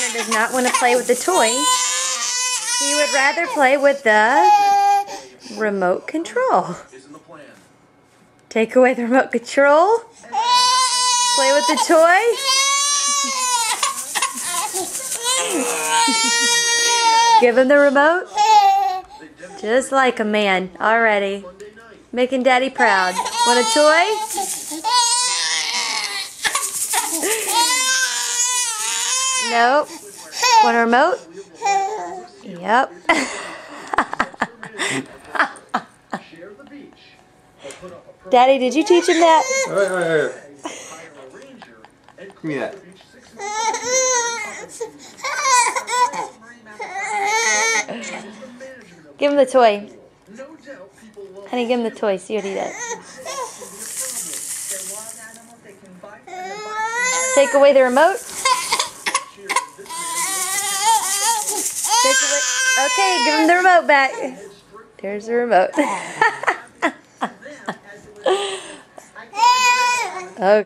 Tanner does not want to play with the toy. He would rather play with the remote control. Take away the remote control. Play with the toy. Give him the remote. Just like a man already. Making Daddy proud. Want a toy? Nope. Want a remote? Yep. Daddy, did you teach him that? Alright. Give me that. Give him the toy. Honey, give him the toy. See what he does. Take away the remote. Take away. Okay, give him the remote back. There's the remote. Okay.